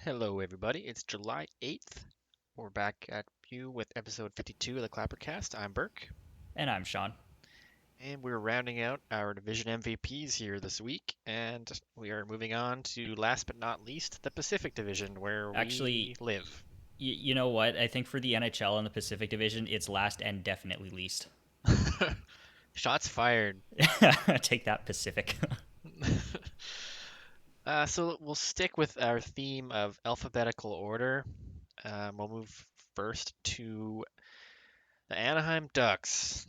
Hello, everybody. It's July 8th. We're back at you with episode 52 of the Clappercast. I'm Burke, And I'm Sean. and we're rounding out our division MVPs here this week. And we are moving on to, last but not least, the Pacific Division, where we Actually, live. you know what? I think for the NHL and the Pacific Division, it's last and definitely least. Shots fired. Take that, Pacific. So we'll stick with our theme of alphabetical order. We'll move first to the Anaheim Ducks.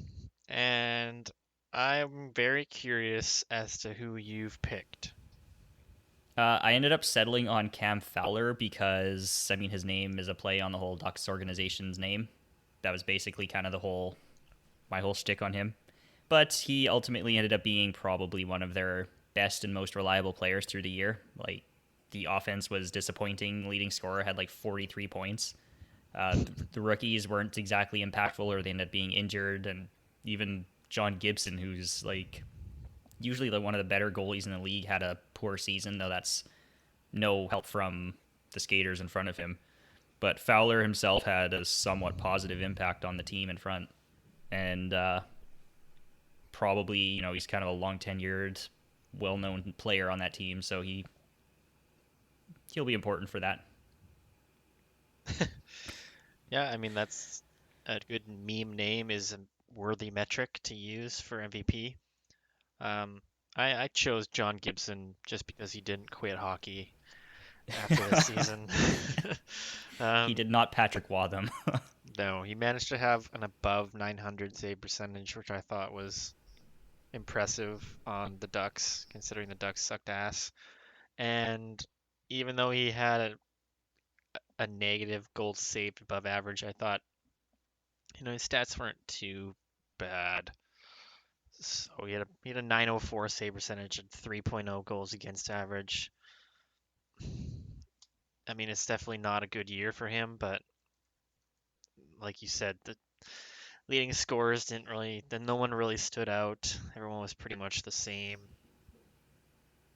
And I'm very curious as to who you've picked. I ended up settling on Cam Fowler because, I mean, his name is a play on the whole Ducks organization's name. That was basically kind of my whole shtick on him. But he ultimately ended up being probably one of their best and most reliable players through the year. Like, the offense was disappointing. Leading scorer had like 43 points. The rookies weren't exactly impactful, or they ended up being injured. And even John Gibson, who's like usually one of the better goalies in the league, had a poor season, though that's no help from the skaters in front of him. But Fowler himself had a somewhat positive impact on the team in front. And probably, he's kind of a long tenured, well known player on that team, so he'll be important for that. Yeah, I mean that's a good meme name is a worthy metric to use for MVP. Um, I chose John Gibson just because he didn't quit hockey after this season. He Um, did not Patrick Waugh them. no, he managed to have an above 900 save percentage, which I thought was impressive on the Ducks, considering the Ducks sucked ass. And even though he had a negative goals saved above average, I thought, his stats weren't too bad. So he had a 904 save percentage and 3.0 goals against average. I mean, it's definitely not a good year for him, but like you said, the leading scorers didn't really, then no one really stood out. Everyone was pretty much the same.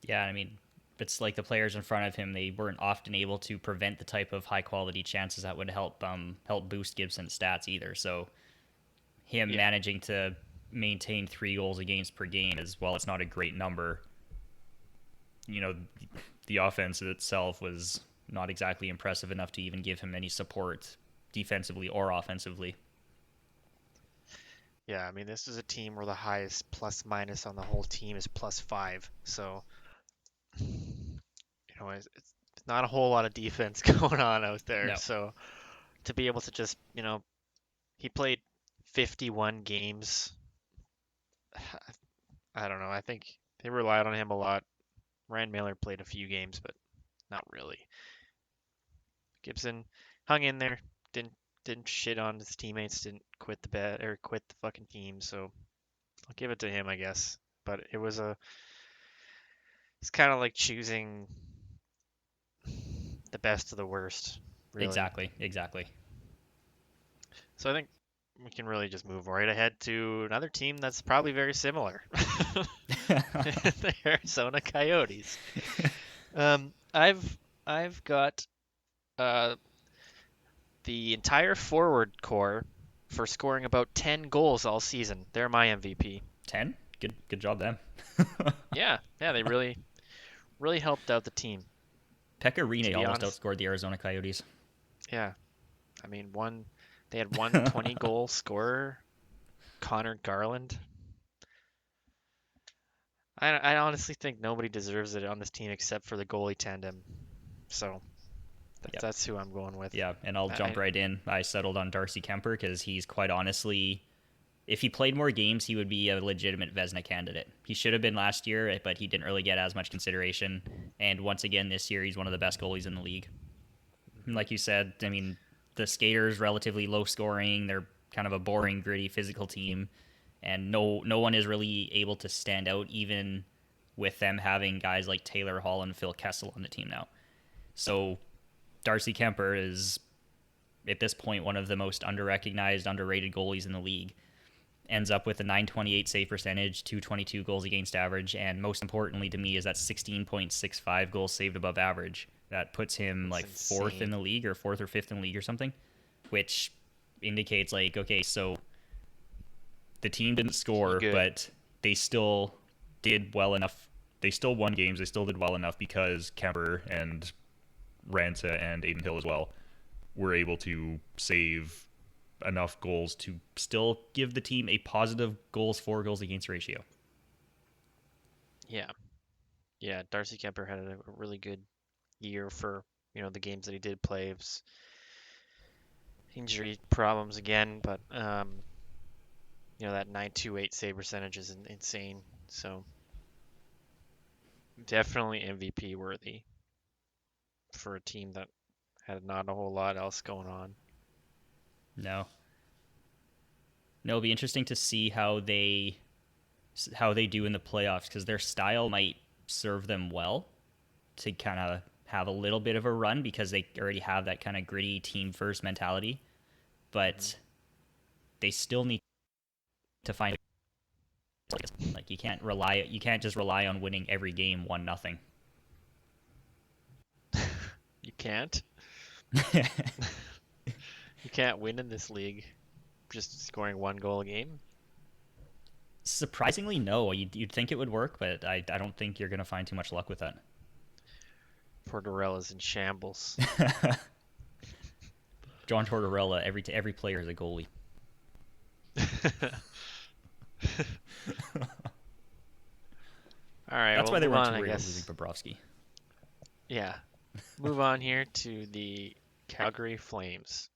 Yeah, I mean, it's like the players in front of him, they weren't often able to prevent the type of high quality chances that would help boost Gibson's stats either. So him Yeah, managing to maintain 3 goals against per game, as well, it's not a great number. You know, the offense itself was not exactly impressive enough to even give him any support defensively or offensively. yeah. I mean, this is a team where the highest plus minus on the whole team is +5. So, it's not a whole lot of defense going on out there. No. So to be able to just, he played 51 games. I don't know. I think they relied on him a lot. Ryan Miller played a few games, but not really. Gibson hung in there. Didn't shit on his teammates. Didn't quit the bet or quit the fucking team. So I'll give it to him, I guess. But it's kind of like choosing the best of the worst, really. Exactly. So I think we can really just move right ahead to another team that's probably very similar. The Arizona Coyotes. I've got uh, the entire forward core for scoring about 10 goals all season. They're my MVP. 10? Good job, them. Yeah, they really helped out the team. Pekka To Rinne be almost honest, outscored the Arizona Coyotes. yeah. I mean, they had one 20 goal scorer, Connor Garland. I honestly think nobody deserves it on this team except for the goalie tandem. So Yep. that's who I'm going with. Yeah, and I'll jump I, right in. I settled on Darcy Kemper because he's quite honestly, if he played more games, he would be a legitimate Vezina candidate. He should have been last year, but he didn't really get as much consideration. And once again, this year, he's one of the best goalies in the league. Like you said, I mean, the skaters relatively low scoring. They're kind of a boring, gritty, physical team, and no one is really able to stand out, even with them having guys like Taylor Hall and Phil Kessel on the team now. So Darcy Kemper is at this point one of the most underrecognized, underrated goalies in the league. Ends up with a 928 save percentage, 222 goals against average, and most importantly to me is that 16.65 goals saved above average. That puts him That's like fourth in insane. the league or fourth or fifth in the league or something, which indicates like, okay, so the team didn't He score, good. but they still did well enough. They still won games. They still did well enough because Kemper and Ranta and Aiden Hill as well were able to save enough goals to still give the team a positive goals against ratio. Yeah. Yeah. Darcy Kemper had a really good year for, the games that he did play. It was injury problems again, but that 928 save percentage is insane. So definitely MVP worthy for a team that had not a whole lot else going on. No, no, it'll be interesting to see how they do in the playoffs because their style might serve them well to kind of have a little bit of a run because they already have that kind of gritty team first mentality, Hmm. but they still need to find like you can't just rely on winning every game 1-0. You can't. You can't win in this league just scoring one goal a game. Surprisingly, no. You'd think it would work, but I don't think you're going to find too much luck with that. Tortorella's in shambles. John Tortorella, every player is a goalie. All right, That's we'll why they move weren't on, too I worried about losing guess. Bobrovsky. Yeah, move on here to the Calgary Flames.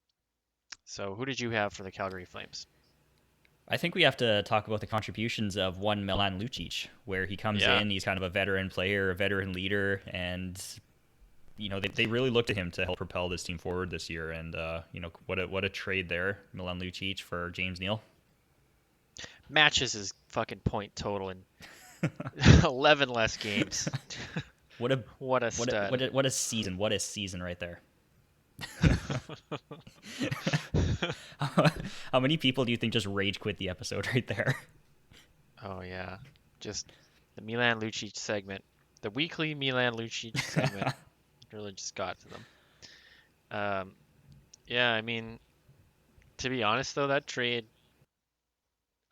So, who did you have for the Calgary Flames? I think we have to talk about the contributions of one Milan Lucic, where he comes Yeah, in, he's kind of a veteran player, a veteran leader, and they really looked at him to help propel this team forward this year. And what a trade there, Milan Lucic for James Neal. matches his fucking point total in 11 less games. What a What a stud. what a season! What a season right there. How many people do you think just rage quit the episode right there? Oh yeah, just the Milan Lucic segment, the weekly Milan Lucic segment really just got to them. Um, yeah, I mean, to be honest though, that trade,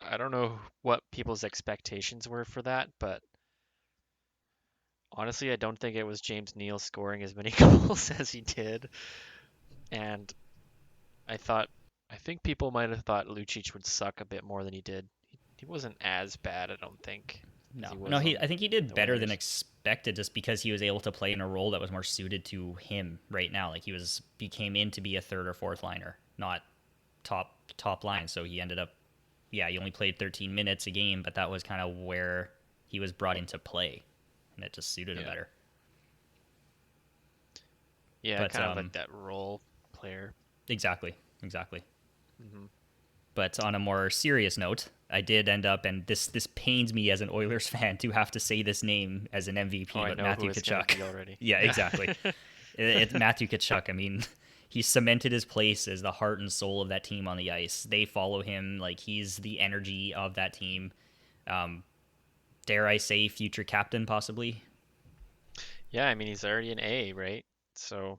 I don't know what people's expectations were for that, but honestly, I don't think it was James Neal scoring as many goals as he did. And I thought, I think people might have thought Lucic would suck a bit more than he did. He wasn't as bad, I don't think, as No, he no. was He on I think he did the better than Oilers. expected, just because he was able to play in a role that was more suited to him right now. Like he came in to be a third or fourth liner, not top line. So he ended up, yeah, he only played 13 minutes a game, but that was kind of where he was brought into play, and it just suited him Yeah. better. Yeah, But kind of like that role player. exactly, exactly. Hmm. But on a more serious note, I did end up, and this pains me as an Oilers fan to have to say this name as an Oh, MVP, I but know who Matthew it's gonna Tkachuk. be already. Yeah, Yeah. exactly. It's Matthew Tkachuk. I mean, he cemented his place as the heart and soul of that team on the ice. They follow him like he's the energy of that team. Um, dare I say, future captain possibly? Yeah, I mean he's already an A, right? So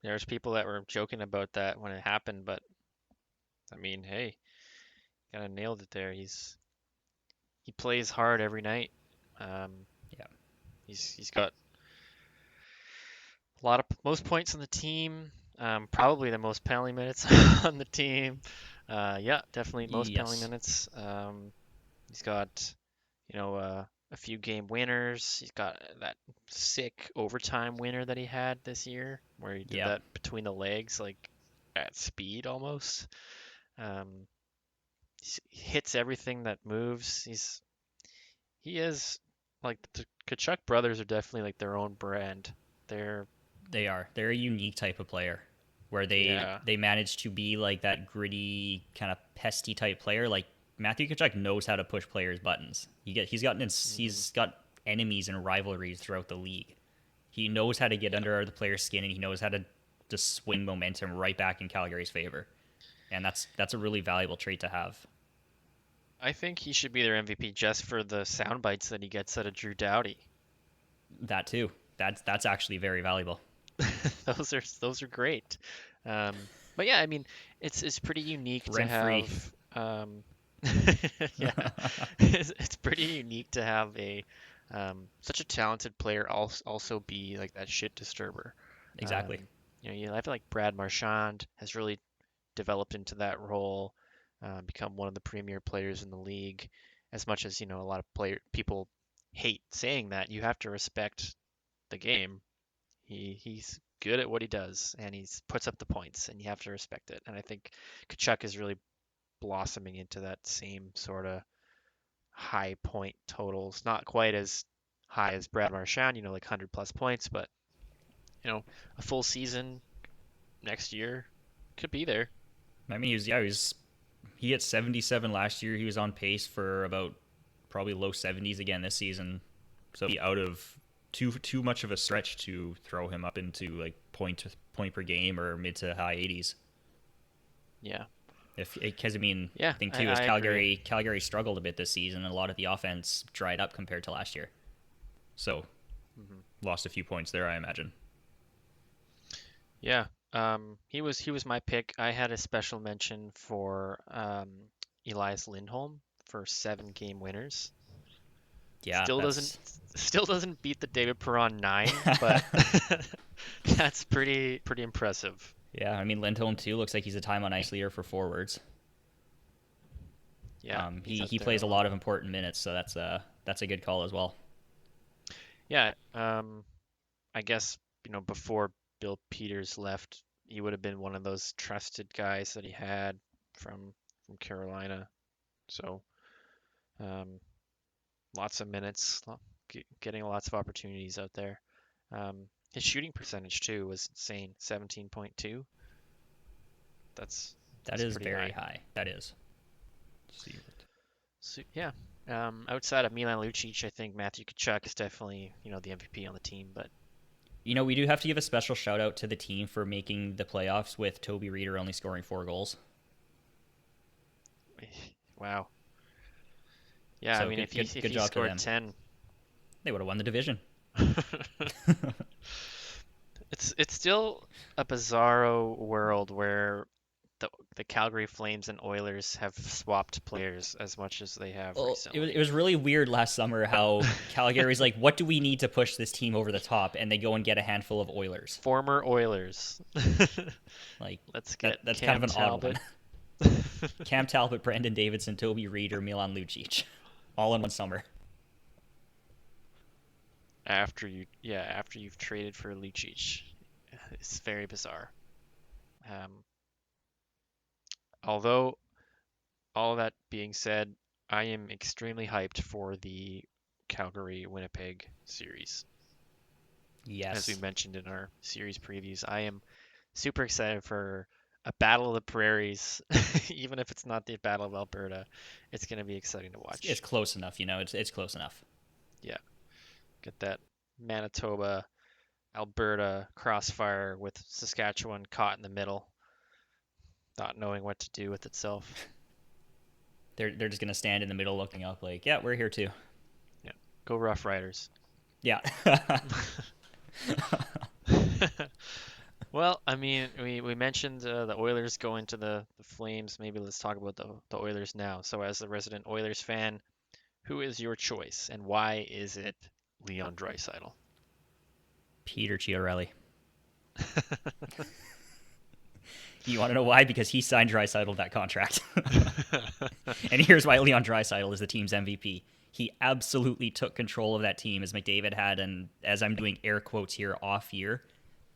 there's people that were joking about that when it happened, but I mean, hey, kind of nailed it there. He plays hard every night. Um, Yeah, he's got a lot of most points on the team. Probably the most penalty minutes on the team. Yeah, definitely most penalty yes, minutes. He's got, a few game winners. He's got that sick overtime winner that he had this year, where he did yep. that between the legs, like at speed almost. Um, he hits everything that moves. He is like the Kachuk brothers are definitely like their own brand. They're They are. They're a unique type of player where yeah. they manage to be like that gritty kind of pesty type player. Like Matthew Tkachuk knows how to push players' buttons. Hmm. He's got enemies and rivalries throughout the league. He knows how to get Yeah. under the player's skin, and he knows how to just swing momentum right back in Calgary's favor. And that's a really valuable trait to have. I think he should be their MVP just for the sound bites that he gets out of Drew Doughty. That too. That's actually very valuable. those are great. But yeah, I mean, it's pretty unique to Rent free. have yeah, it's pretty unique to have a such a talented player also be like that shit disturber. Exactly. I feel like Brad Marchand has really developed into that role, become one of the premier players in the league. As much as, a lot of people hate saying that, you have to respect the game. He's good at what he does, and he's puts up the points, and you have to respect it. And I think Kachuk is really blossoming into that same sort of high point totals. Not quite as high as Brad Marchand, like 100 plus points, but a full season next year could be there. I mean, he hit 77 last year. He was on pace for about probably low 70s again this season. So be out of too much of a stretch to throw him up into like point per game or mid to high 80s. Yeah. Because I mean, Yeah, I think too is I agree. Calgary struggled a bit this season, and a lot of the offense dried up compared to last year. So Hmm. lost a few points there, I imagine. Yeah. He was my pick. I had a special mention for Elias Lindholm for 7 game winners. Yeah, Still doesn't that's still doesn't beat the David Perron 9, but that's pretty impressive. yeah. I mean, Lindholm too looks like he's a time on ice leader for forwards. Yeah, he's up He there plays a a lot. lot of important minutes, so that's a good call as well. Yeah, I guess, before Bill Peters left, he would have been one of those trusted guys that he had from Carolina. So, um, lots of minutes, getting lots of opportunities out there. His shooting percentage too was insane, 17.2. That's That that's is pretty very high. high. That is. See. So yeah, outside of Milan Lucic, I think Matthew Tkachuk is definitely, the MVP on the team. But We do have to give a special shout out to the team for making the playoffs with Toby Reeder only scoring 4 goals. wow, yeah, I So mean, good, if good he job to scored them. 10, They would have won the division. it's still a bizarro world where the Calgary Flames and Oilers have swapped players as much as they have Well, it recently. was really weird last summer how Calgary's like, what do we need to push this team over the top? And they go and get a handful of Oilers. Former Oilers. Like Let's get that's kind of Cam an odd one. Talbot. Cam Talbot, Brandon Davidson, Toby Reeder, Milan Lucic, all in one summer. After you've traded for Lucic. It's very bizarre. Um, although all that being said, I am extremely hyped for the Calgary Winnipeg series. As we Yes, mentioned in our series previews, I am super excited for a battle of the prairies. Even if it's not the Battle of Alberta, it's going to be exciting to it's watch. close enough. It's close enough. Yeah, get that Manitoba Alberta crossfire with Saskatchewan caught in the middle, not knowing what to do with itself. They're just gonna stand in the middle, looking up, like, yeah, we're here too. Yeah, go Rough Riders. Yeah. Well, I mean, we mentioned the Oilers going to the Flames. Maybe let's talk about the Oilers now. So, as the resident Oilers fan, who is your choice, and why is it Leon Draisaitl? Peter Chiarelli. You want to know why? Because he signed Draisaitl that contract. And here's why Leon Draisaitl is the team's MVP. He absolutely took control of that team as McDavid had, and as I'm doing air quotes here, off year,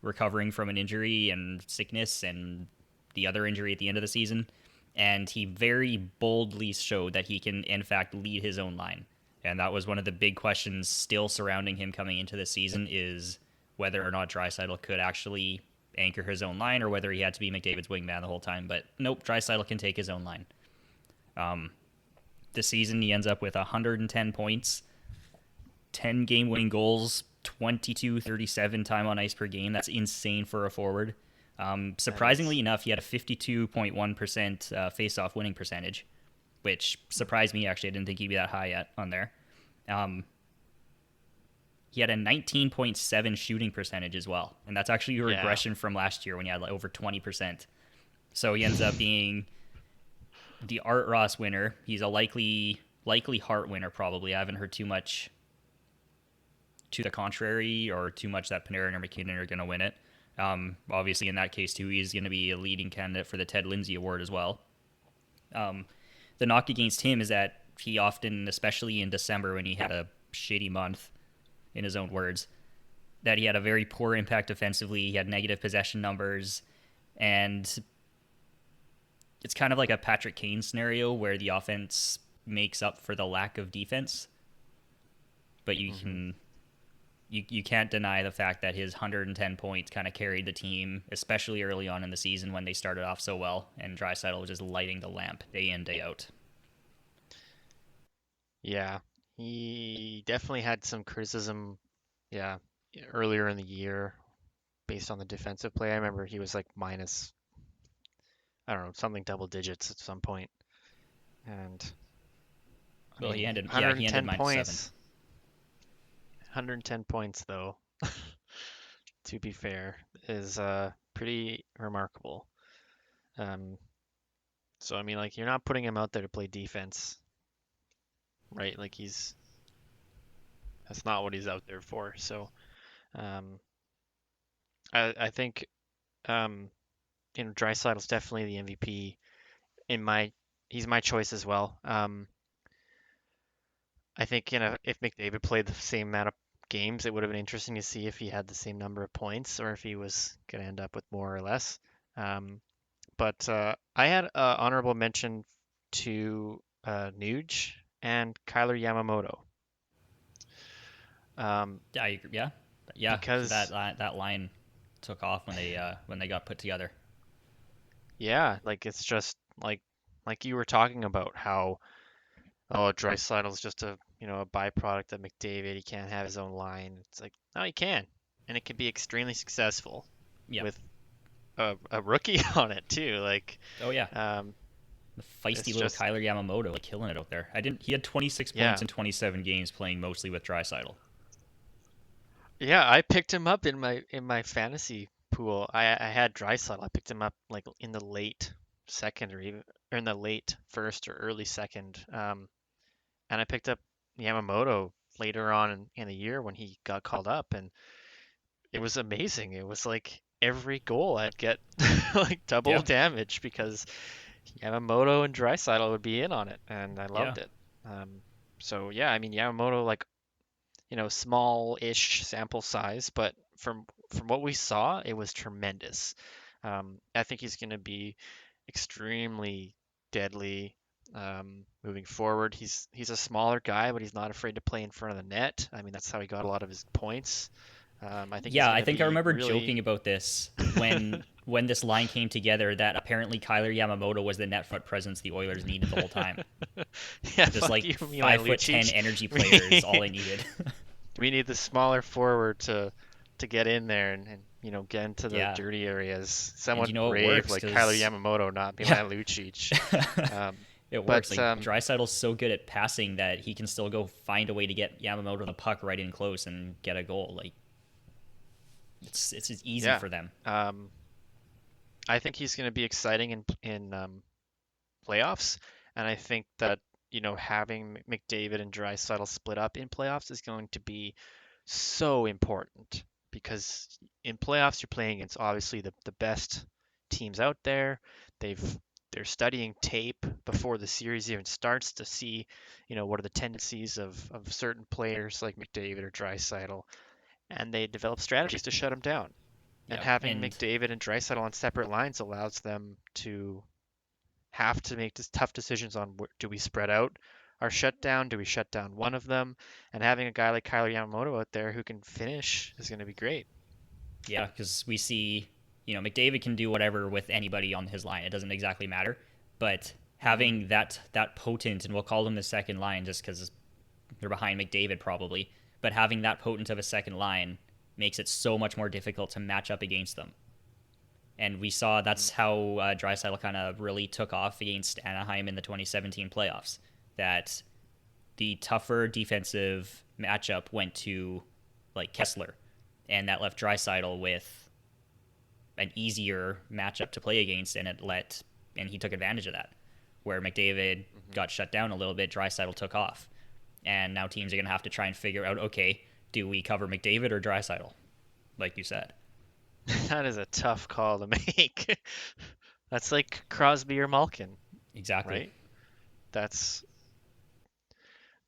recovering from an injury and sickness and the other injury at the end of the season. And he very boldly showed that he can, in fact, lead his own line. And that was one of the big questions still surrounding him coming into this season is whether or not Draisaitl could actually anchor his own line or whether he had to be McDavid's wingman the whole time. But nope, Draisaitl can take his own line. This season, he ends up with 110 points, 10 game-winning goals, 22-37 time on ice per game. That's insane for a forward. That Surprisingly is. enough, he had a 52.1% face-off winning percentage, which surprised me, actually. I didn't think he'd be that high yet on there. Um, he had a 19.7 shooting percentage as well, and that's actually a Yeah. regression from last year when he had like over 20%. So he ends up being the Art Ross winner. He's a likely Hart winner probably. I haven't heard too much to the contrary or too much that Panarin or McKinnon are going to win it. Obviously, in that case too, he's going to be a leading candidate for the Ted Lindsay Award as well. The knock against him is that he often, especially in December when he had a shitty month, in his own words, that he had a very poor impact defensively. He had negative possession numbers, and it's kind of like a Patrick Kane scenario where the offense makes up for the lack of defense. But you can't deny the fact that his 110 points kind of carried the team, especially early on in the season when they started off so well, and Draisaitl was just lighting the lamp day in, day out. Yeah. He definitely had some criticism, yeah, earlier in the year based on the defensive play. I remember he was like minus, I don't know, something double digits at some point. And I Well, mean, he ended -7. 110 points though, to be fair, is pretty remarkable. Um, so I mean, like you're not putting him out there to play defense, right? Like that's not what he's out there for. So um, I think Draisaitl's definitely the MVP in my he's my choice as well. I think if McDavid played the same amount of games, it would have been interesting to see if he had the same number of points or if he was going to end up with more or less. Um, but I had honorable mention to Nuge and Kyler Yamamoto. Yeah, yeah. Because That line took off when they got put together. yeah, like it's just like you were talking about how Draisaitl's just a byproduct of McDavid. He can't have his own line. It's like no, he can, and it can be extremely successful Yeah. with a rookie on it too. Like Oh yeah. um, The feisty it's little just Kyler Yamamoto, like killing it out there. He had 26 yeah, points in 27 games playing mostly with Draisaitl. yeah. I picked him up in my fantasy pool. I had Draisaitl. I picked him up like in the late second or in the late first or early second. And I picked up Yamamoto later on in the year when he got called up, and it was amazing. It was like every goal I'd get like double Yeah, damage because Yamamoto and Draisaitl would be in on it, and I yeah, loved it. So yeah, I mean Yamamoto, like small-ish sample size, but from what we saw, it was tremendous. I think he's going to be extremely deadly moving forward. He's a smaller guy, but he's not afraid to play in front of the net. I mean, that's how he got a lot of his points. I think he's yeah. going I to think I be remember really joking about this when this line came together that apparently Kyler Yamamoto was the net front presence the Oilers needed the whole time. yeah, Just fuck like you, Milan 5'10" Lucic. energy player is all they needed. We need the smaller forward to get in there and get into the Yeah, dirty areas. and you Somewhat know it brave works like Kyler because Yamamoto, not yeah, Milan Lucic. Um, it works. but Like Draisaitl's so good at passing that he can still go find a way to get Yamamoto the puck right in close and get a goal. Like it's just easy yeah, for them. um, I think he's going to be exciting in playoffs, and I think that having McDavid and Draisaitl split up in playoffs is going to be so important because in playoffs you're playing against obviously the best teams out there. They've they're studying tape before the series even starts to see, what are the tendencies of certain players like McDavid or Draisaitl, and they develop strategies to shut them down. And Yeah, having and McDavid and Draisaitl on separate lines allows them to have to make tough decisions on do we spread out our shutdown? Do we shut down one of them? And having a guy like Kyler Yamamoto out there who can finish is going to be great. yeah, because we see, McDavid can do whatever with anybody on his line. It doesn't exactly matter, but Hmm. having that potent, and we'll call them the second line just because they're behind McDavid probably, but having that potent of a second line makes it so much more difficult to match up against them. And we saw that's how Draisaitl kind of really took off against Anaheim in the 2017 playoffs. That the tougher defensive matchup went to like Kessler, and that left Draisaitl with an easier matchup to play against, and he took advantage of that. Where McDavid Hmm. got shut down a little bit, Draisaitl took off, and now teams are going to have to try and figure out, okay, do we cover McDavid or Draisaitl, like you said. That is a tough call to make. That's like Crosby or Malkin, Exactly. right? That's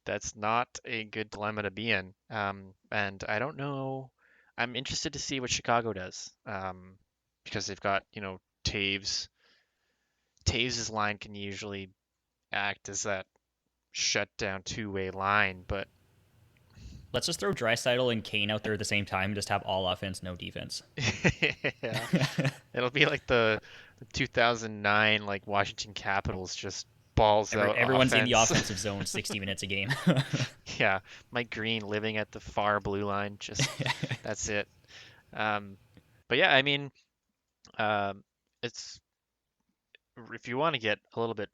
that's not a good dilemma to be in. And I don't know. I'm interested to see what Chicago does, because they've got, Taves. Taves' line can usually act as that shutdown two-way line, but Let's just throw Draisaitl and Kane out there at the same time, and just have all offense, no defense. yeah, it'll be like the 2009 like Washington Capitals, just balls out Everyone's in the offense. offensive zone 60 minutes a game. Yeah, Mike Green living at the far blue line, just that's it. Um, but yeah, I mean, um, it's if you want to get a little bit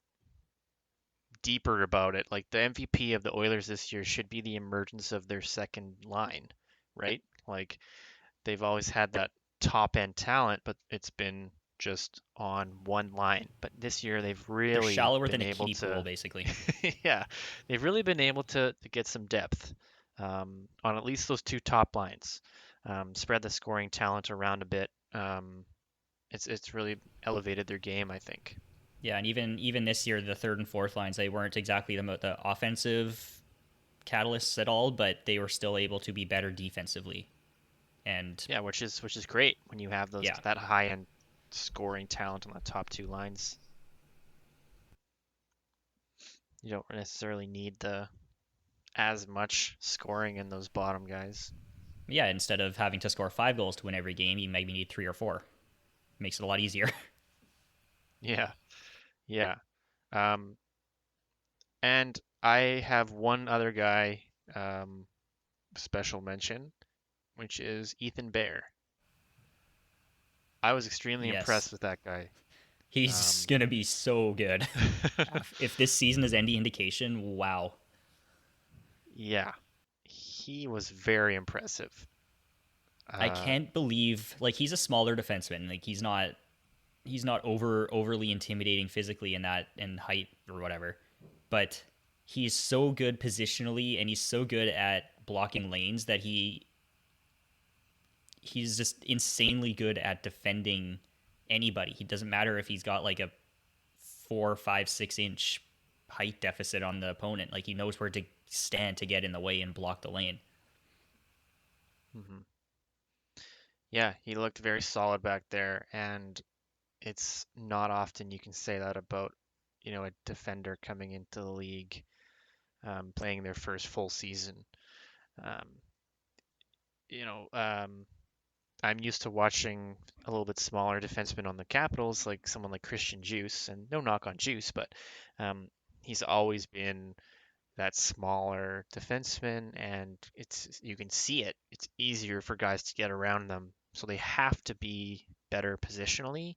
deeper about it, like the MVP of the Oilers this year should be the emergence of their second line, right? Like they've always had that top end talent, but it's been just on one line. But this year they've They're really shallower than been a able kiddie pool, to, basically. yeah, they've really been able to get some depth, on at least those two top lines. Spread the scoring talent around a bit. It's really elevated their game, I think. Yeah, and even this year, the third and fourth lines, they weren't exactly the offensive catalysts at all, but they were still able to be better defensively. And Yeah, which is great when you have those yeah, that high end scoring talent on the top two lines. You don't necessarily need the as much scoring in those bottom guys. yeah, instead of having to score 5 goals to win every game, you maybe need 3 or 4. Makes it a lot easier. Yeah, yeah. Um, and I have one other guy, special mention, which is Ethan Bear. I was extremely Yes, impressed with that guy. he's Um, gonna be so good. If this season is any indication, wow. yeah, he was very impressive. I Uh, can't believe like he's a smaller defenseman. Like he's not overly intimidating physically in height or whatever, but he's so good positionally and he's so good at blocking lanes that he's just insanely good at defending anybody. He doesn't matter if he's got like a 4, 5, 6 inch height deficit on the opponent. Like he knows where to stand to get in the way and block the lane. mhm. Yeah, he looked very solid back there, and it's not often you can say that about, a defender coming into the league, playing their first full season. Um, you know, um, I'm used to watching a little bit smaller defensemen on the Capitals, like someone like Christian Juice, and no knock on Juice, but um, he's always been that smaller defenseman, and it's you can see it. It's easier for guys to get around them, so they have to be better positionally.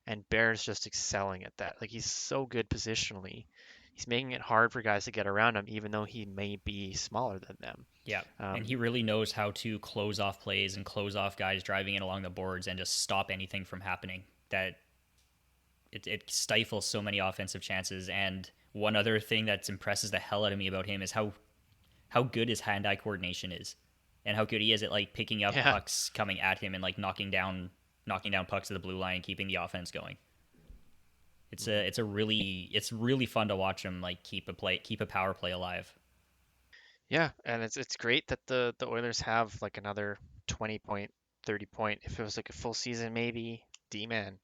And Bear's just excelling at that. Like he's so good positionally. He's making it hard for guys to get around him, even though he may be smaller than them. Yeah. And he Um, really knows how to close off plays and close off guys driving in along the boards and just stop anything from happening. That it stifles so many offensive chances. And one other thing that impresses the hell out of me about him is how good his hand-eye coordination is, and how good he is at like picking up yeah. pucks coming at him and like knocking down pucks to the blue line, and keeping the offense going. Mhm. It's really fun to watch him like keep a power play alive. Yeah, and it's great that the Oilers have like another 20 point, 30 point. If it was like a full season, maybe D-man.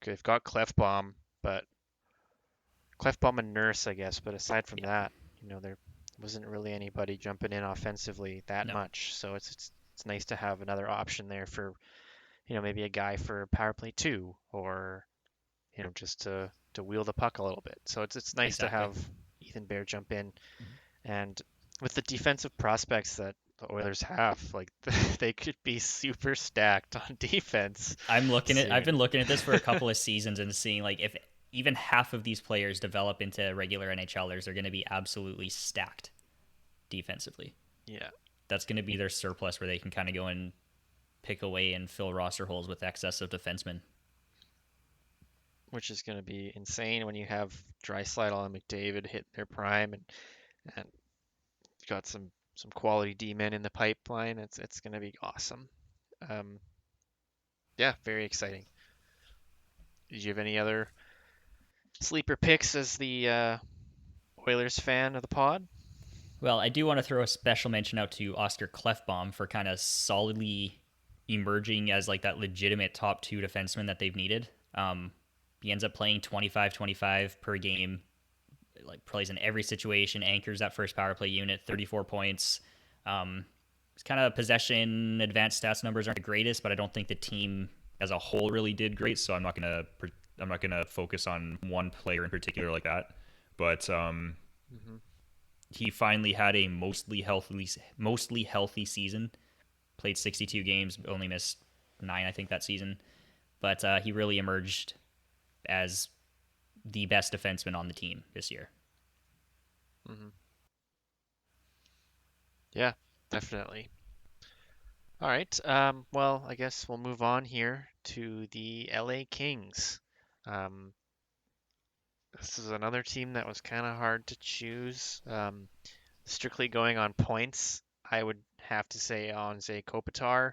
They've got Clefbaum, but Clefbaum and Nurse, I guess. But aside from Yeah, that, there wasn't really anybody jumping in offensively that no, much. So it's nice to have another option there for, maybe a guy for power play two, or just to wheel the puck a little bit. So it's nice to exactly. have Ethan Bear jump in. And with the defensive prospects that the Oilers have, like they could be super stacked on defense I've been soon. looking at this for a couple of seasons and seeing like if even half of these players develop into regular NHLers, they're going to be absolutely stacked. defensively. Yeah, That's going to be their surplus where they can kind of go and pick away and fill roster holes with excess of defensemen. which is going to be insane when you have Draisaitl and McDavid hit their prime, and got some quality D-men in the pipeline. It's going to be awesome. Um, yeah, very exciting. Did you have any other sleeper picks as the Oilers fan of the pod? Well, I do want to throw a special mention out to Oscar Klefbom for kind of solidly emerging as like that legitimate top two defenseman that they've needed. He ends up playing 25-25 per game, like plays in every situation, anchors that first power play unit, 34 points. It's kind of possession advanced stats numbers aren't the greatest, but I don't think the team as a whole really did great. So I'm not gonna focus on one player in particular like that. But Hmm. he finally had a mostly healthy season. Played 62 games, only missed 9, I think, that season. But he really emerged as the best defenseman on the team this year. Hmm. Yeah, definitely. All right. Well, I guess we'll move on here to the LA Kings. Um, this is another team that was kind of hard to choose. Strictly going on points, I would have to say Anze Kopitar,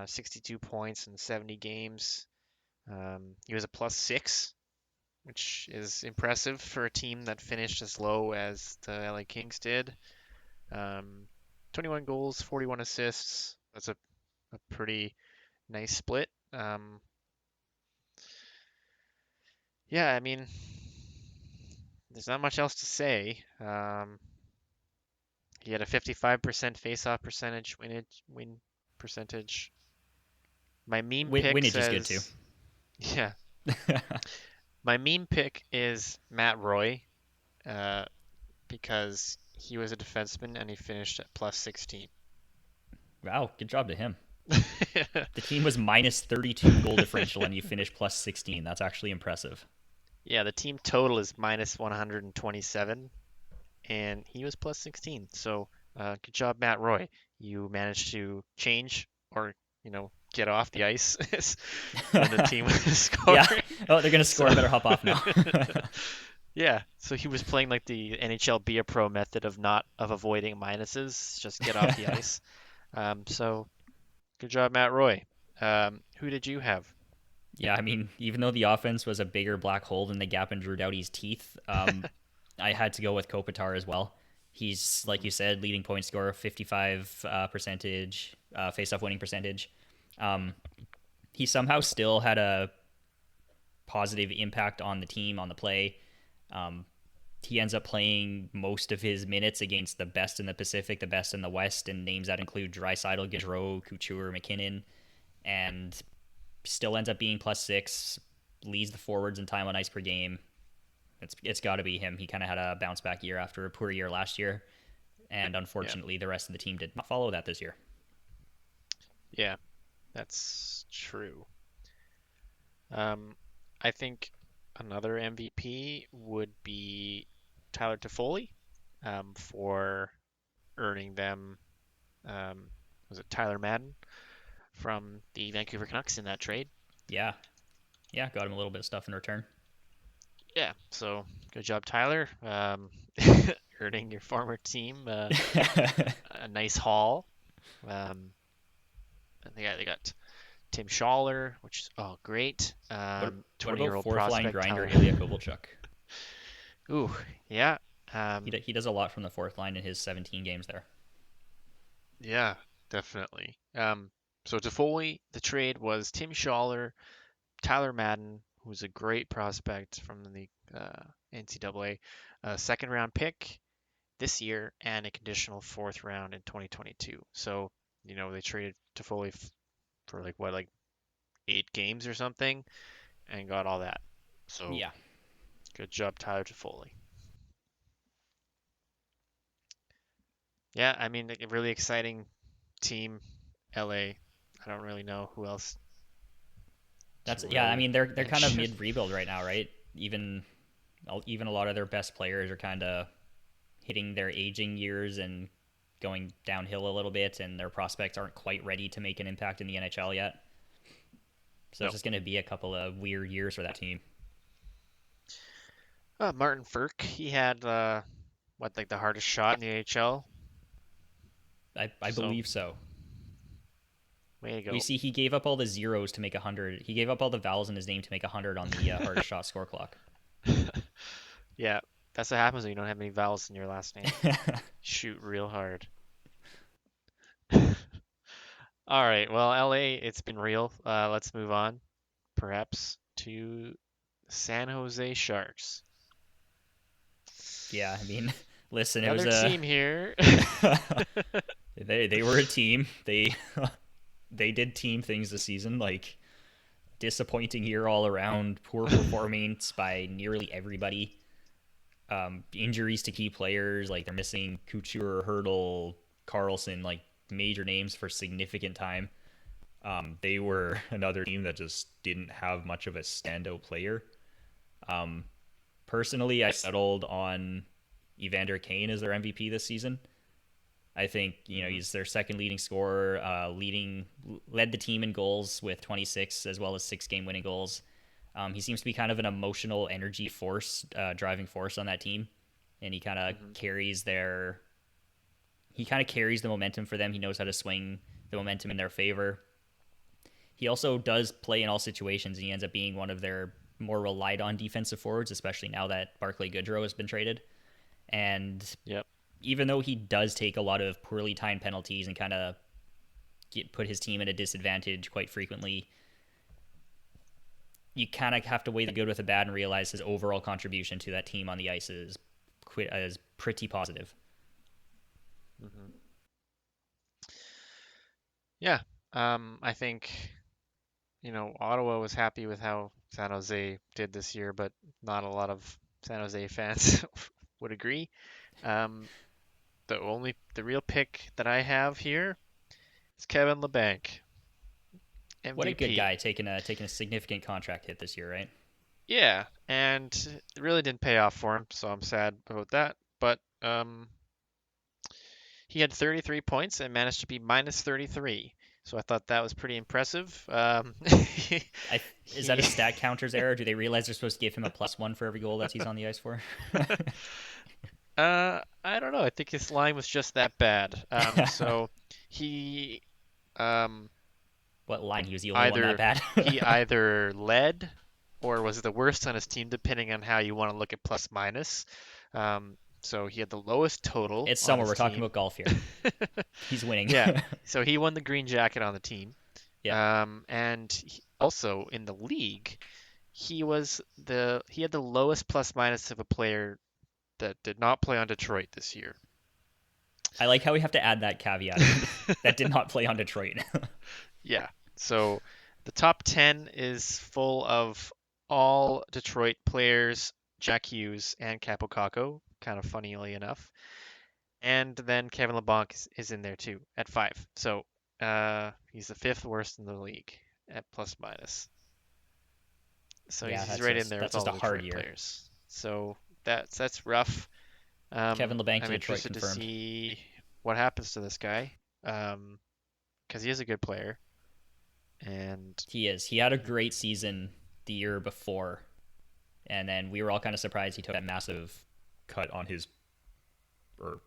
62 points in 70 games. He was a +6, which is impressive for a team that finished as low as the LA Kings did. Um, 21 goals, 41 assists. That's a pretty nice split. Yeah, I mean, there's not much else to say. He had a 55% face-off percentage, win percentage. My meme pick Winnage is good too. says, yeah, my meme pick is Matt Roy, uh, because he was a defenseman and he finished at +16. Wow, good job to him. The team was minus 32 goal differential and you finished plus 16. That's actually impressive. Yeah, the team total is -127, and he was +16. So, good job, Matt Roy. You managed to change or, get off the ice when the team was Yeah. scoring. Oh, they're going to score. So, I better hop off now. yeah, so he was playing like the NHL Be a Pro method of avoiding minuses, just get off the ice. So good job, Matt Roy. Who did you have? Yeah, I mean, even though the offense was a bigger black hole than the gap in Drew Doughty's teeth, I had to go with Kopitar as well. He's, like you said, leading point scorer, 55 percentage, face-off winning percentage. He somehow still had a positive impact on the team, on the play. He ends up playing most of his minutes against the best in the Pacific, the best in the West, and names that include Draisaitl, Gaudreau, Couture, McKinnon, and still ends up being +6, leads the forwards in time on ice per game. It's got to be him. He kind of had a bounce back year after a poor year last year, and Yeah, unfortunately, the rest of the team did not follow that this year. yeah, that's true. Um, I think another MVP would be Tyler Toffoli, for earning them. Was it Tyler Madden from the Vancouver Canucks in that trade? Yeah, yeah, got him a little bit of stuff in return. Yeah, so good job, Tyler. Earning your former team a nice haul. Um, and they got Tim Schaller, which is great. What about 20-year-old fourth line prospect grinder Tyler. Ilya Kovalchuk? Ooh, yeah. He does a lot from the fourth line in his 17 games there. Yeah, definitely. So Toffoli, the trade was Tim Schaller, Tyler Madden, who's a great prospect from the NCAA, a second round pick this year, and a conditional fourth round in 2022. So, they traded Toffoli for like 8 games or something, and got all that. So Yeah, good job, Tyler Toffoli. Yeah, I mean, a really exciting team, LA. I don't really know who else to yeah. I really mean, they're kind of mention. mid rebuild right now, right? Even a lot of their best players are kind of hitting their aging years and going downhill a little bit, and their prospects aren't quite ready to make an impact in the NHL yet. So No. it's just going to be a couple of weird years for that team. Martin Furk, he had like the hardest shot in the AHL. I So believe so. way to We go. see he gave up all the zeros to make 100. He gave up all the vowels in his name to make 100 on the hardest shot score clock. Yeah, that's what happens when you don't have any vowels in your last name. Shoot real hard. All right, well, LA, it's been real. Let's move on, perhaps, to San Jose Sharks. Yeah, I mean, listen, it was Another a team here. they were a team. They did team things this season, like disappointing year all around, poor performance by nearly everybody. Injuries to key players, like they're missing Couture, Hurdle, Carlson, like major names for significant time. They were another team that just didn't have much of a standout player. Personally, I settled on Evander Kane as their MVP this season. I think Mhm. he's their second leading scorer, led the team in goals with 26 as well as 6 game winning goals. He seems to be kind of an emotional energy force, driving force on that team, and he kind of Mhm. carries the momentum for them. He knows how to swing the momentum in their favor. He also does play in all situations, and he ends up being one of their more relied on defensive forwards, especially now that Barclay Goodrow has been traded. And Yep. even though he does take a lot of poorly timed penalties and kind of put his team at a disadvantage quite frequently, you kind of have to weigh the good with the bad and realize his overall contribution to that team on the ice is pretty positive. Mhm. Yeah. I think, Ottawa was happy with how San Jose did this year, but not a lot of San Jose fans would agree. Um, the real pick that I have here is Kevin Labanc, What a good MVP. guy taking a significant contract hit this year, right? Yeah, and it really didn't pay off for him, so I'm sad about that. But he had 33 points and managed to be minus 33. So I thought that was pretty impressive. Is that a He stat counter's error? Do they realize they're supposed to give him a +1 for every goal that he's on the ice for? I don't know. I think his line was just that bad. So he um, What line? He was the only one that either bad. he either led or was the worst on his team, depending on how you want to look at plus minus. So he had the lowest total It's on summer. his We're talking team. about golf here. He's winning. Yeah, so he won the green jacket on the team. Yeah, And also in the league, he had the lowest plus minus of a player that did not play on Detroit this year. I like how we have to add that caveat in. That did not play on Detroit. Yeah. So the top 10 is full of all Detroit players, Jack Hughes and Capo Caco, kind of funnily enough. And then Kevin LeBlanc is in there too at 5. So he's the fifth worst in the league at plus minus. So Yeah, he's right in there that's with all just a the hard Detroit year. players. So that's rough. Kevin Labanc to I'm Detroit interested to confirmed. see what happens to this guy, because he is a good player, and He is. He had a great season the year before, and then we were all kind of surprised he took that massive cut on his, or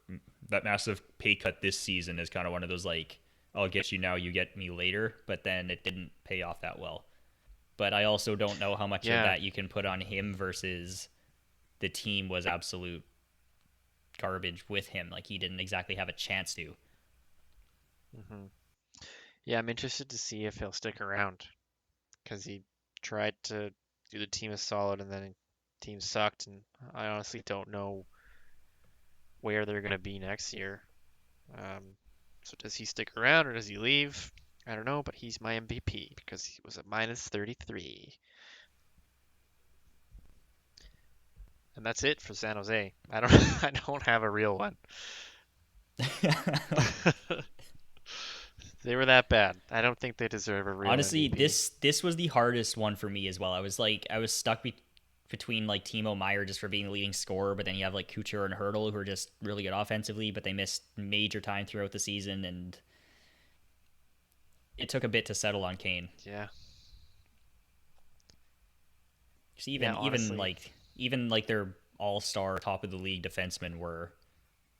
that massive pay cut this season is kind of one of those like, I'll get you now, you get me later, but then it didn't pay off that well. But I also don't know how much of yeah, that you can put on him versus the team was absolute garbage with him. Like he didn't exactly have a chance to. hmm yeah. I'm interested to see if he'll stick around because he tried to do the team a solid, and then the team sucked, and I honestly don't know where they're gonna be next year. Um, so does he stick around or does he leave? I don't know, but he's my MVP because he was a minus 33. And that's it for San Jose. I don't I don't have a real one. They were that bad. I don't think they deserve a real Honestly, MVP. this was the hardest one for me as well. I was stuck between like Timo Meyer just for being the leading scorer, but then you have like Kucher and Hurdle who are just really good offensively, but they missed major time throughout the season, and it took a bit to settle on Kane. Yeah. 'Cause Yeah, honestly. even like their all-star top of the league defensemen were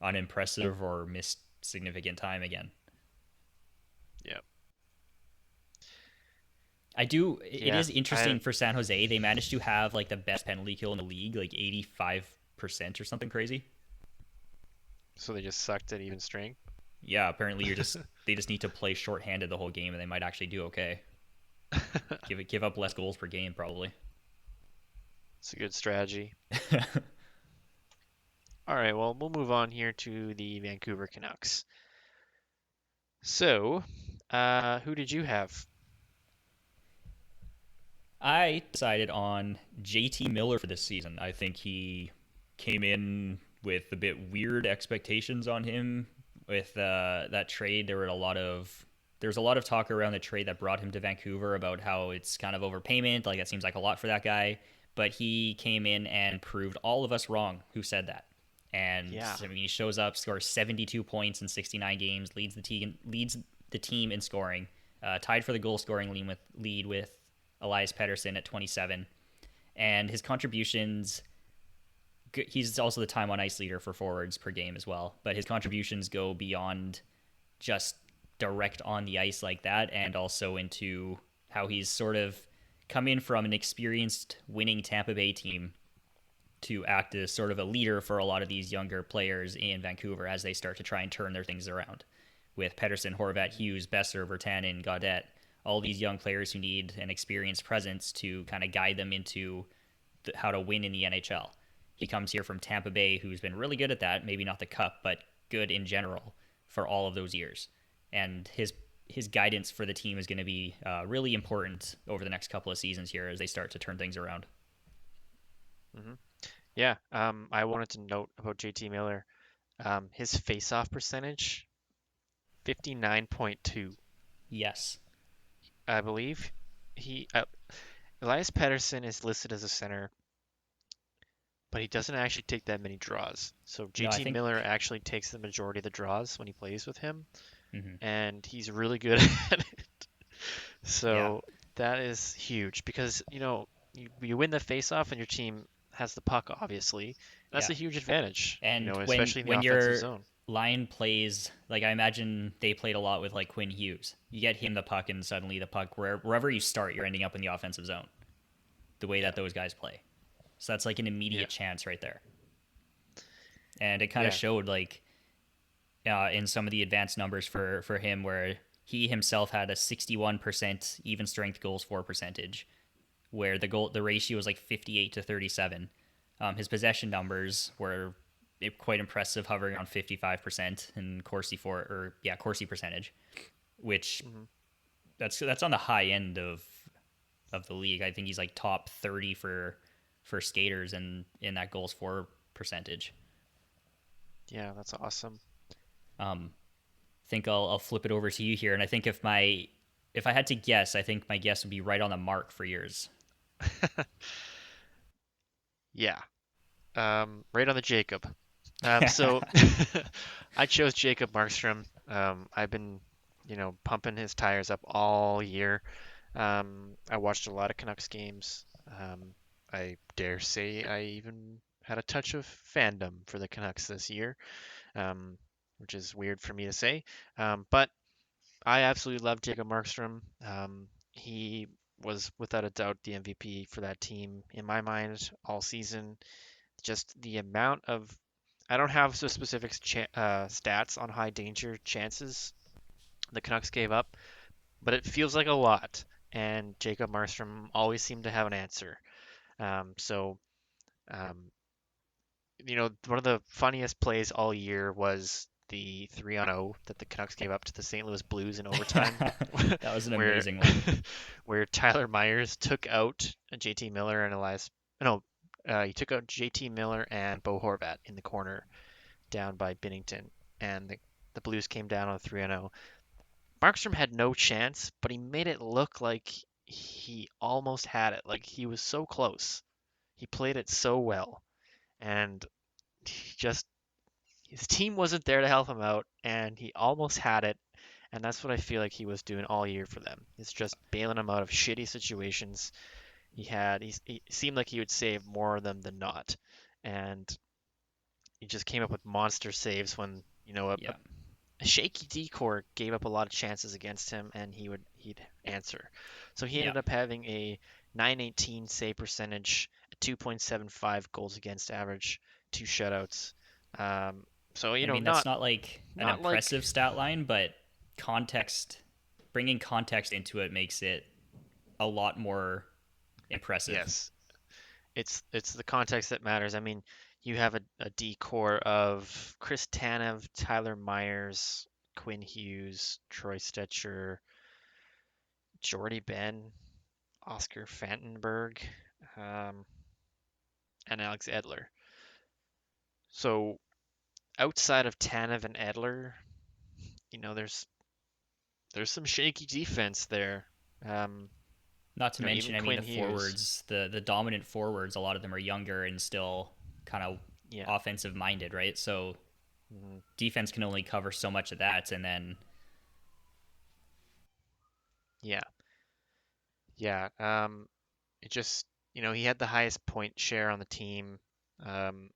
unimpressive or missed significant time again. Yeah. It Yeah. is I interesting for San Jose. They managed to have like the best penalty kill in the league, like 85% or something crazy. So they just sucked at even strength. Yeah, apparently they just need to play shorthanded the whole game and they might actually do okay. Give up less goals per game probably. It's a good strategy. All right, well, we'll move on here to the Vancouver Canucks. So, who did you have? I decided on JT Miller for this season. I think he came in with a bit weird expectations on him with that trade. There was a lot of talk around the trade that brought him to Vancouver about how it's kind of overpayment, like that seems like a lot for that guy. But he came in and proved all of us wrong who said that. And Yeah. I mean, he shows up, scores 72 points in 69 games, leads the team in scoring, tied for the goal scoring lead with Elias Pettersson at 27, and his contributions. He's also the time on ice leader for forwards per game as well, but his contributions go beyond just direct on the ice like that, and also into how he's sort of come in from an experienced winning Tampa Bay team to act as sort of a leader for a lot of these younger players in Vancouver as they start to try and turn their things around. With Pedersen, Horvat, Hughes, Besser, Virtanen, Gaudette, all these young players who need an experienced presence to kind of guide them into how to win in the NHL. He comes here from Tampa Bay, who's been really good at that. Maybe not the cup, but good in general for all of those years. And his guidance for the team is going to be really important over the next couple of seasons here as they start to turn things around. hmm Yeah. I wanted to note about JT Miller. His face-off percentage, 59.2, Yes. I believe. He Elias Pettersson is listed as a center, but he doesn't actually take that many draws. So No, I JT think. Miller actually takes the majority of the draws when he plays with him, Mhm. and he's really good at it. Yeah. So that is huge because, you win the face-off and your team has the puck, obviously. That's Yeah. a huge advantage, And especially in the when offensive your zone. line plays, like I imagine they played a lot with like Quinn Hughes. You get him the puck, and suddenly the puck wherever you start, you're ending up in the offensive zone. The way Yeah. that those guys play, so that's like an Yeah. immediate chance right there. And it kind of Yeah. showed like in some of the advanced numbers for him, where he himself had a 61% even strength goals for percentage, where the ratio was like 58 to 37. His possession numbers were quite impressive, hovering on 55% in Corsi percentage, which hmm that's on the high end of the league. I think he's like top 30 for skaters in that goals for percentage. Yeah, that's awesome. Um, think I'll flip it over to you here, and I think if I had to guess, I think my guess would be right on the mark for yours. Yeah. Right on the Jacob. So I chose Jacob Markstrom. I've been, pumping his tires up all year. I watched a lot of Canucks games. I dare say I even had a touch of fandom for the Canucks this year, um, which is weird for me to say. But I absolutely love Jacob Markstrom. He was without a doubt the MVP for that team in my mind all season. Just the amount of I don't have so specific stats on high danger chances the Canucks gave up, but it feels like a lot. And Jacob Markstrom always seemed to have an answer. So, um, one of the funniest plays all year was the 3-on-0 that the Canucks gave up to the St. Louis Blues in overtime, That was an where amazing one. where Tyler Myers took out JT Miller and no, he took out JT Miller and Bo Horvat in the corner down by Binnington, and the Blues came down on a 3-0. Markstrom had no chance, but he made it look like he almost had it. Like he was so close. He played it so well, and he just his team wasn't there to help him out, and he almost had it. And that's what I feel like he was doing all year for them. It's just bailing them out of shitty situations. He seemed like he would save more of them than not, and he just came up with monster saves when Yeah. a shaky decor gave up a lot of chances against him, and he'd answer. So he Yeah. ended up having a 918 save percentage, a 2.75 goals against average, two shutouts. Um, so I mean, that's not not like an not like impressive stat line, but context, bringing context into it makes it a lot more impressive. yes, it's the context that matters. I mean, you have a decor of Chris Tanev, Tyler Myers, Quinn Hughes, Troy Stetcher, Jordy Ben, Oscar Fantenberg, um, and Alex Edler. So outside of Tanev and Edler, there's some shaky defense there. Um, Not to mention, Even I mean, Quinn the Hughes. forwards, the dominant forwards, a lot of them are younger and still kind of Yeah. offensive minded, right? So Mhm. defense can only cover so much of that, and then Yeah. Yeah. It just, he had the highest point share on the team. Um,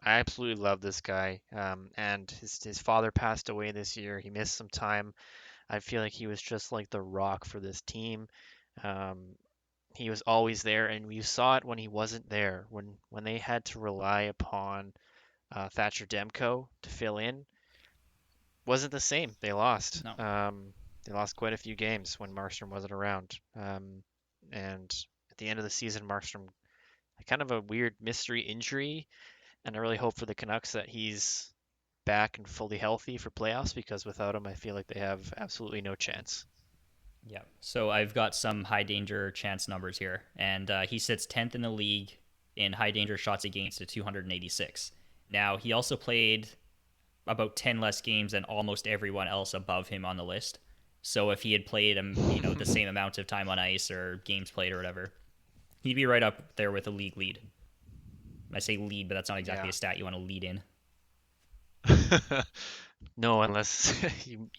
I absolutely love this guy. And his father passed away this year. He missed some time. I feel like he was just like the rock for this team. Um, he was always there, and you saw it when he wasn't there. When they had to rely upon Thatcher Demko to fill in, wasn't the same. They lost. no. They lost quite a few games when Markstrom wasn't around. And at the end of the season, Markstrom had kind of a weird mystery injury, and I really hope for the Canucks that he's back and fully healthy for playoffs because without him, I feel like they have absolutely no chance. Yeah. So I've got some high danger chance numbers here, and he sits 10th in the league in high danger shots against at 286. Now he also played about 10 less games than almost everyone else above him on the list. So if he had played the same amount of time on ice or games played or whatever, he'd be right up there with a league lead. I say lead, but that's not exactly Yeah. a stat you want to lead in. No, unless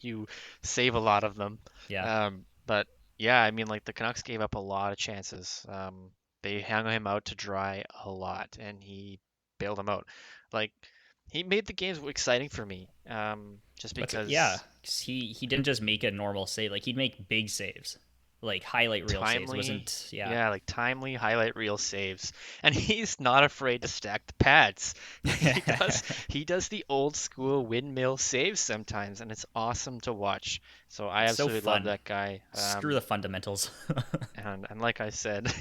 you save a lot of them. Yeah. But yeah, I mean, like the Canucks gave up a lot of chances. They hung him out to dry a lot, and he bailed them out. Like he made the games exciting for me. Just But yeah, because 'cause he didn't just make a normal save. Like he'd make big saves, like highlight reel saves. timely, Wasn't yeah. yeah, like timely highlight reel saves, and he's not afraid to stack the pads. He does the old school windmill saves sometimes, and it's awesome to watch. So I It's so absolutely love fun. that guy. Screw the fundamentals. And like I said,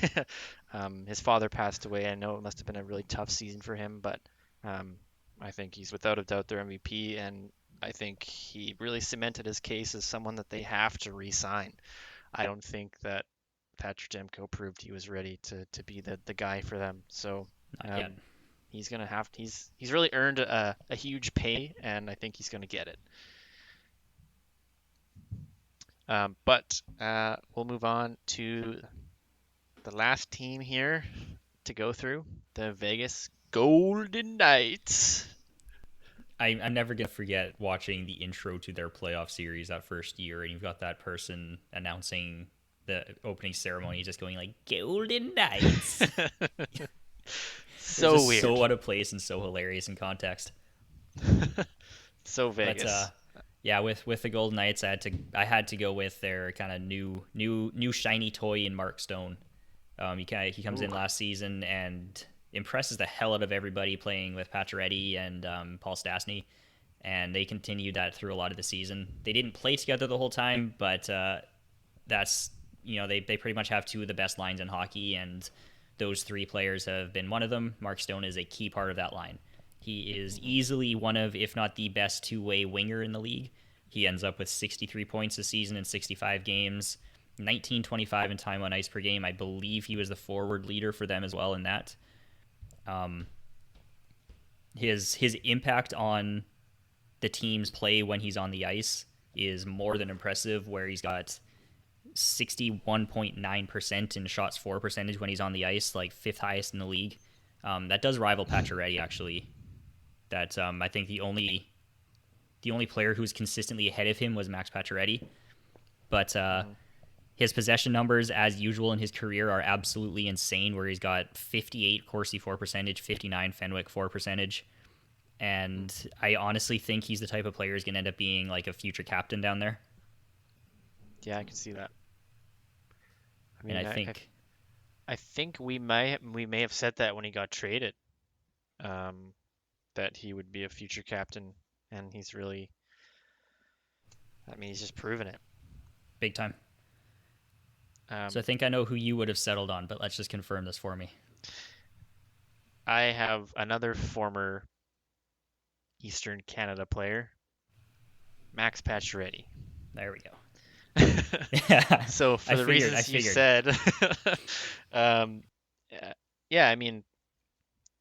his father passed away. I know it must have been a really tough season for him, but um, I think he's without a doubt their MVP, and I think he really cemented his case as someone that they have to re-sign. I don't think that Patrick Demko proved he was ready to be the guy for them. So Not yet. um, he's really earned a huge pay, and I think he's going to get it. But we'll move on to the last team here to go through, the Vegas Golden Knights. I'm never gonna forget watching the intro to their playoff series that first year, and you've got that person announcing the opening ceremony, just going like "Golden Knights." It was So just weird. so out of place and so hilarious in context. So But Vegas. yeah, with the Golden Knights, I had to go with their kind of new shiny toy in Mark Stone. He comes in Ooh. last season and impresses the hell out of everybody playing with Pacioretty and Paul Stastny, and they continued that through a lot of the season. They didn't play together the whole time, but that's they pretty much have two of the best lines in hockey, and those three players have been one of them. Mark Stone is a key part of that line. He is Mhm. easily one of, if not the best two-way winger in the league. He ends up with 63 points this season in 65 games, 19.25 in time on ice per game. I believe he was the forward leader for them as well in that. Um, his impact on the team's play when he's on the ice is more than impressive. Where he's got 61.9% in shots for percentage when he's on the ice, like fifth highest in the league. That does rival Pacioretty actually. That I think the only player who's consistently ahead of him was Max Pacioretty. But Hmm. his possession numbers, as usual in his career, are absolutely insane. Where he's got 58 Corsi 4 percentage, 59 Fenwick 4 percentage, and I honestly think he's the type of player who's going to end up being like a future captain down there. Yeah, I can see that. I And I mean, think I think we may have said that when he got traded, um, that he would be a future captain, and he's really, I mean, he's just proven it. big time. So I Um, think I know who you would have settled on, but let's just confirm this for me. I have another former Eastern Canada player, Max Pacioretty. There we go. Yeah, So I for the figured. I reasons you figured. said, um, yeah, I mean,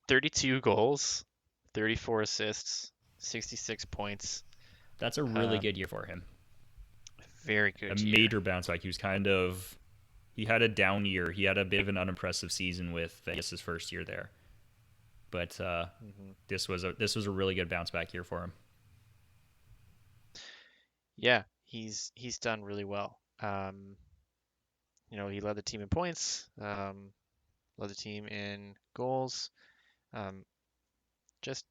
32 goals, 34 assists, 66 points. That's a really Um, good year for him. very A good year. major bounce back. He had a down year. He had a bit of an unimpressive season with Vegas' first year there, but Hmm. this was a really good bounce back year for him. Yeah, he's done really well. He led the team in points, led the team in goals. Um, just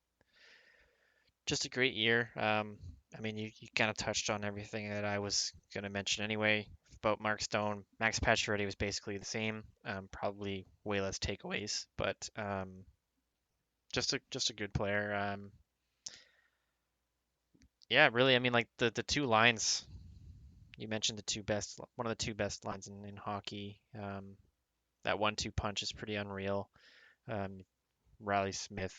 just a great year. I mean, you kind of touched on everything that I was going to mention anyway about Mark Stone. Max Pacioretty was basically the same, probably way less takeaways, but just a good player. Yeah, really. I mean, like the two lines you mentioned, one of the two best lines in hockey. That 1-2 punch is pretty unreal. Um, Riley Smith,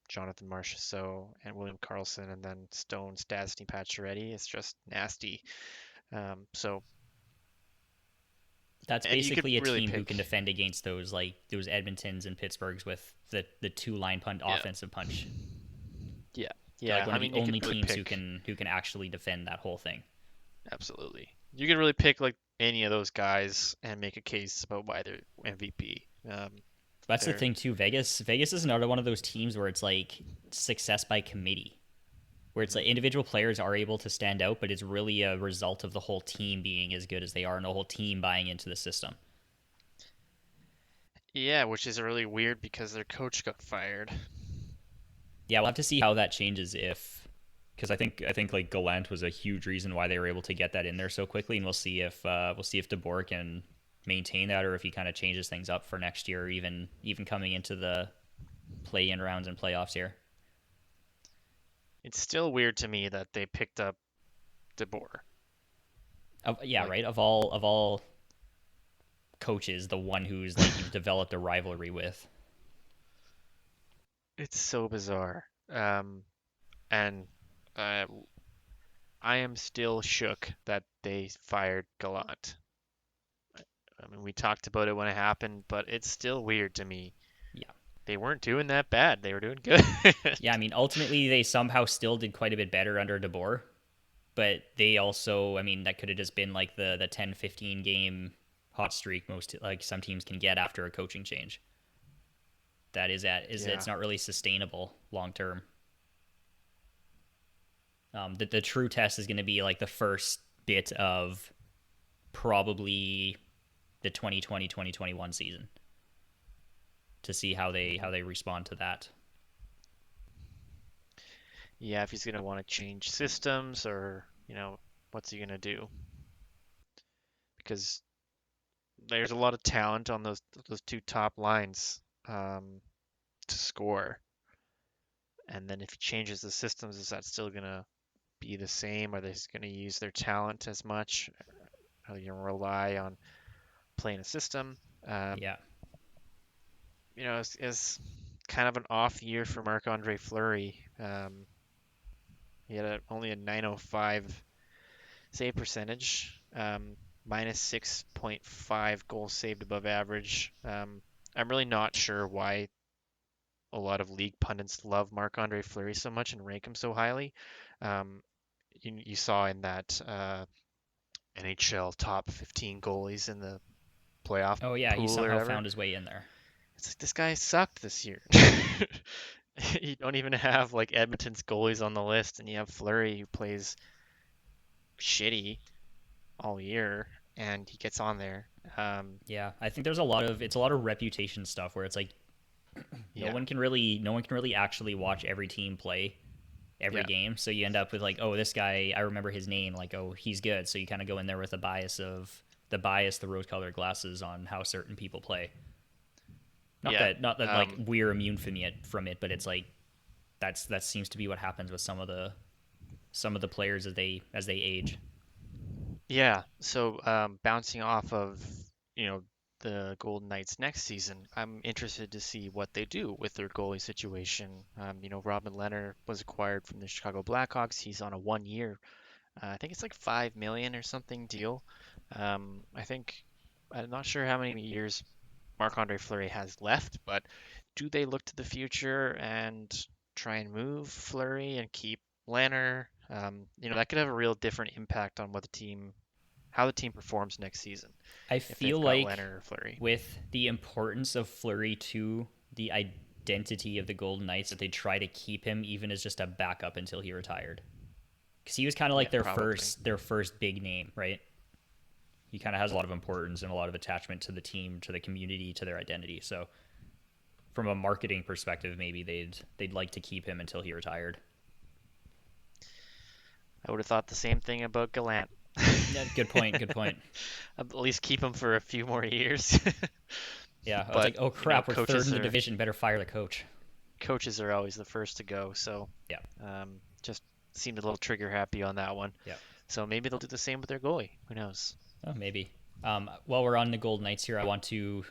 Jonathan Marchessault, and William Karlsson, and then Stone, Stastny, Pacioretty. It's just nasty. So, That's and you could basically a really team who can pick. defend against those Edmontons and Pittsburghs with the two line punch Yeah, offensive punch. yeah, They're like yeah. one I of the mean, you could only really teams who pick. can actually defend that whole thing. Absolutely, you could really pick like any of those guys and make a case about why they're MVP. That's the They're thing too. Vegas is another one of those teams where it's like success by committee, where it's like Mhm. individual players are able to stand out, but it's really a result of the whole team being as good as they are and the whole team buying into the system. Yeah, which is really weird because their coach got fired. Yeah, we'll have to see how that changes if because I think like Gallant was a huge reason why they were able to get that in there so quickly, and we'll see if DeBoer can maintain that or if he kind of changes things up for next year, or even coming into the play-in rounds and playoffs here. It's still weird to me that they picked up DeBoer. Yeah, Like, right. Of all coaches, the one who's like you've developed a rivalry with. it's so bizarre. And uh, I am still shook that they fired Gallant. I mean, we talked about it when it happened, but it's still weird to me. Yeah, They weren't doing that bad. They were doing good. yeah. I mean, ultimately they somehow still did quite a bit better under DeBoer, but they also, I mean, that could have just been like the 10-15 game hot streak most like some teams can get after a coaching change. That is Yeah. it's not really sustainable long term. The true test is going to be like the first bit of probably the 2020-2021 season to see how Hmm. they respond to that. Yeah, if he's gonna want to change systems or, what's he gonna do? Because there's a lot of talent on those two top lines to score. And then if he changes the systems, is that still gonna be the same? Are they gonna use their talent as much? Are they gonna rely on playing a system? Um, Yeah, it's kind of an off year for Marc-Andre Fleury. He had only a 905 save percentage, minus 6.5 goals saved above average. I'm really not sure why a lot of league pundits love Marc-Andre Fleury so much and rank him so highly. Um, you saw in that NHL top 15 goalies in the playoff Oh yeah, he pool or somehow whatever. found his way in there. It's like this guy sucked this year. You don't even have like Edmonton's goalies on the list, and you have Fleury who plays shitty all year, and he gets on there. Yeah, I think there's a lot of reputation stuff where it's like no Yeah, one can really actually watch every team play every yeah, game. So you end up with like, oh, this guy, I remember his name, like, oh, he's good. So you kind of go in there with the rose-colored glasses on how certain people play. yeah. Not that like we're immune from it, but it's like that seems to be what happens with some of the players as they age. Yeah, so bouncing off of, you know, the Golden Knights next season, I'm interested to see what they do with their goalie situation. Robin Leonard was acquired from the Chicago Blackhawks. He's on a 1 year, I think it's like 5 million or something deal. I think I'm not sure how many years Marc-Andre Fleury has left, but do they look to the future and try and move Fleury and keep Leonard? That could have a real different impact on how the team performs next season I if they've feel got like Leonard or Fleury. with the importance of Flurry to the identity of the Golden Knights, that they try to keep him even as just a backup until he retired, because he was kind of like Yeah, their probably. first big name, right? He kind of has a lot of importance and a lot of attachment to the team, to the community, to their identity. So from a marketing perspective, maybe they'd like to keep him until he retired. I would have thought the same thing about Gallant. Yeah, good point. Good point. At least keep him for a few more years. Yeah, I was But, like, oh crap, we're third coaches in the are division. Better fire the coach. always the first to go, so Yeah, just seemed a little trigger happy on that one. yeah. So maybe they'll do the same with their goalie. Who knows? Oh, maybe. While we're on the Golden Knights here, I want to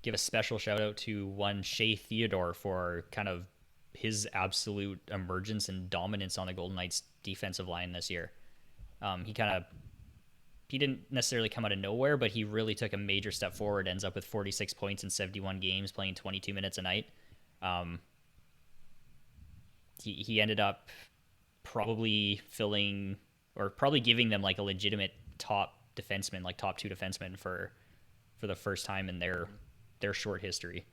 give a special shout out to one Shea Theodore for kind of his absolute emergence and dominance on the Golden Knights defensive line this year. He didn't necessarily come out of nowhere, but he really took a major step forward. Ends up with 46 points in 71 games, playing 22 minutes a night. Um, he ended up probably filling or probably giving them like a legitimate top defenseman, like top two defenseman for the first time in their short history.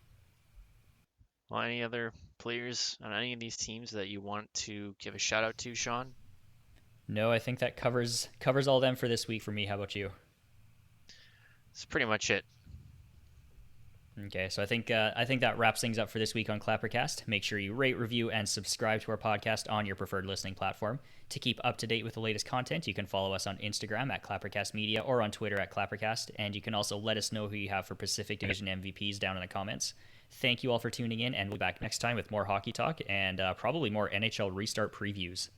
Well, any other players on any of these teams that you want to give a shout out to, Sean? No, I think that covers all them for this week for me. How about you? That's pretty much it. Okay, so I think that wraps things up for this week on Clappercast. Make sure you rate, review, and subscribe to our podcast on your preferred listening platform. To keep up to date with the latest content, you can follow us on Instagram at Clappercast Media or on Twitter at Clappercast, and you can also let us know who you have for Pacific Division MVPs down in the comments. Thank you all for tuning in, and we'll be back next time with more hockey talk and probably more NHL restart previews.